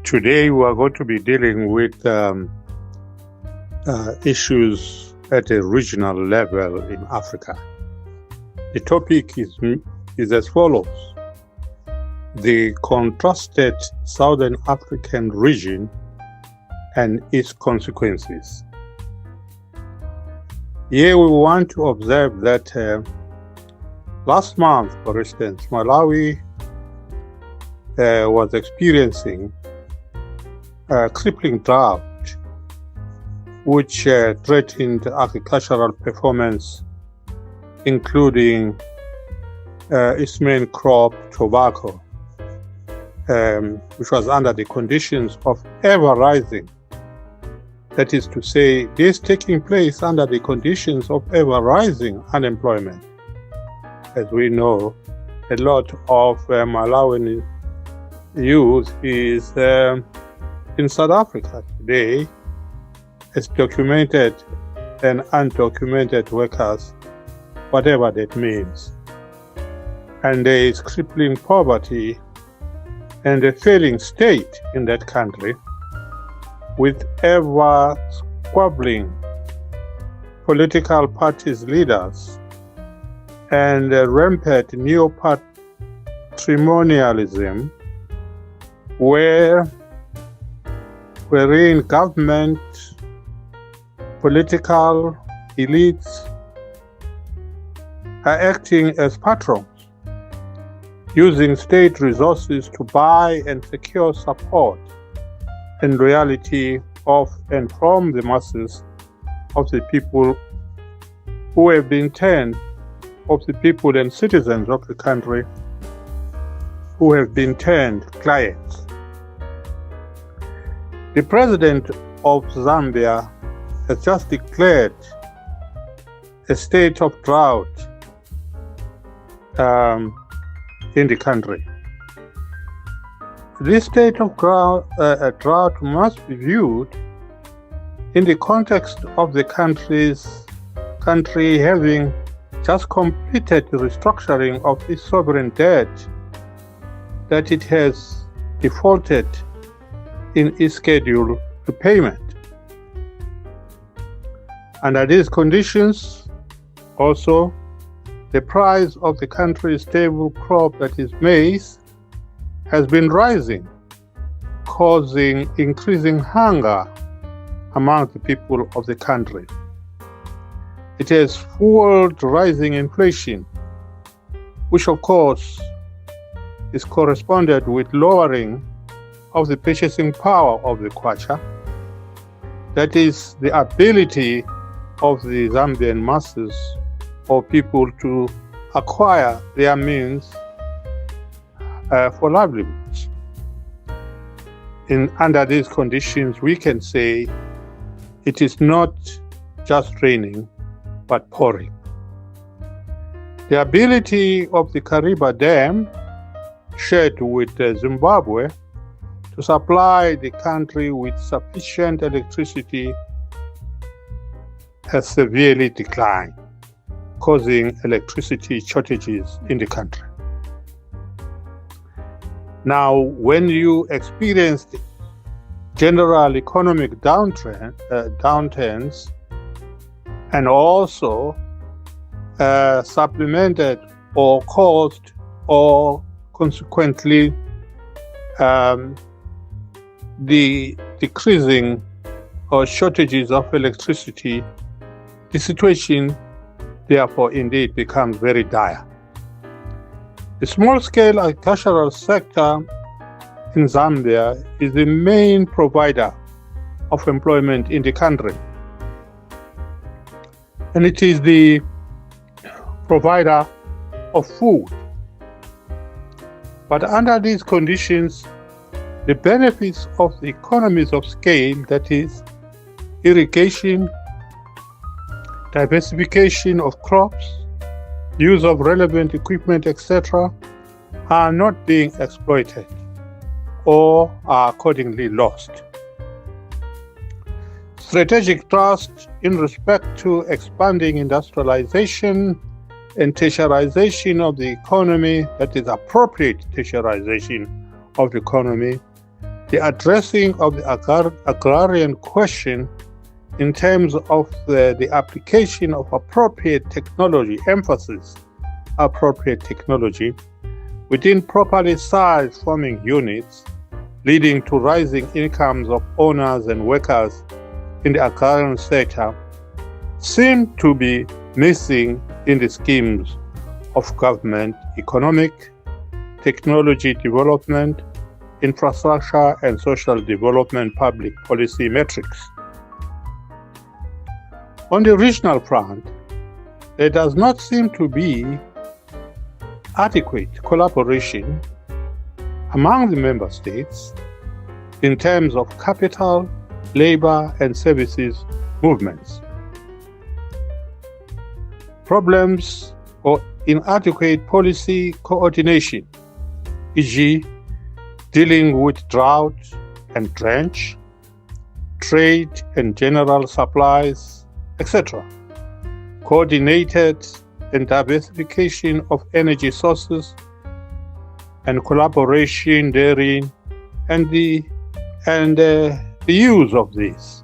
Today we are going to be dealing with issues at a regional level in Africa. The topic is as follows: the contrasted Southern African region and its consequences. Here we want to observe that last month, for instance, Malawi was experiencing a crippling drought which threatened agricultural performance, including its main crop, tobacco, which was under the conditions of ever rising. That is to say, this taking place under the conditions of ever rising unemployment. As we know, a lot of Malawian youth is in South Africa today as documented and undocumented workers, whatever that means. And there is crippling poverty and a failing state in that country, with ever squabbling political parties leaders and rampant neo-patrimonialism, wherein government, political elites are acting as patrons, using state resources to buy and secure support and loyalty of and from the masses of the people who have been turned, of the people and citizens of the country who have been turned clients. The president of Zambia has just declared a state of drought in the country. This state of drought must be viewed in the context of the country having just completed the restructuring of its sovereign debt that it has defaulted in its schedule to payment. Under these conditions, also, the price of the country's staple crop, that is maize, has been rising, causing increasing hunger among the people of the country. It has fueled rising inflation, which of course is corresponded with lowering of the purchasing power of the kwacha, that is the ability of the Zambian masses or people to acquire their means for livelihoods. Under these conditions, we can say it is not just raining, but pouring. The ability of the Kariba Dam, shared with Zimbabwe, to supply the country with sufficient electricity has severely declined, causing electricity shortages in the country. Now, when you experience general economic downturns, and also supplemented or caused or consequently the decreasing or shortages of electricity, the situation therefore indeed becomes very dire. The small-scale agricultural sector in Zambia is the main provider of employment in the country, and it is the provider of food. But under these conditions, the benefits of the economies of scale, that is, irrigation, diversification of crops, use of relevant equipment, etc., are not being exploited or are accordingly lost. Strategic trust in respect to expanding industrialization and tertiarization of the economy, that is appropriate tertiarization of the economy, the addressing of the agrarian question in terms of the application of appropriate technology, emphasis appropriate technology, within properly sized farming units, leading to rising incomes of owners and workers in the agrarian sector, seem to be missing in the schemes of government economic, technology development, infrastructure, and social development public policy metrics. On the regional front, there does not seem to be adequate collaboration among the member states in terms of capital, labor, and services movements. Problems or inadequate policy coordination, e.g., dealing with drought and drench, trade and general supplies, etc. Coordinated and diversification of energy sources and collaboration therein, and the use of these.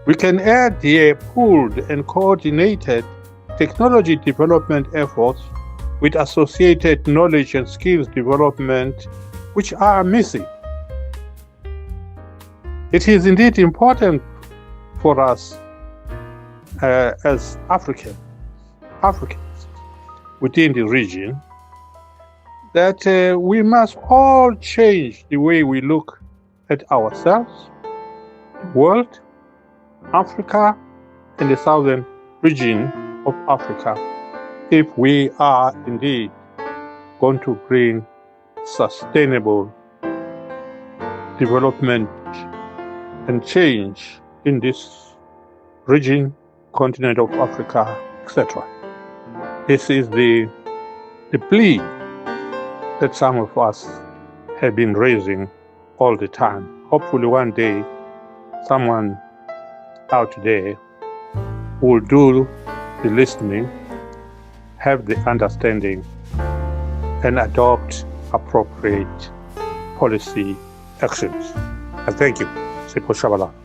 We can add here pooled and coordinated technology development efforts with associated knowledge and skills development, which are missing. It is indeed important for us as Africans within the region that we must all change the way we look at ourselves, the world, Africa, and the southern region of Africa, if we are indeed going to bring sustainable development and change in this region, continent of Africa, etc. This is the plea that some of us have been raising all the time. Hopefully one day someone out there will do the listening, have the understanding, and adopt appropriate policy actions. And thank you. Sipho Shabalala.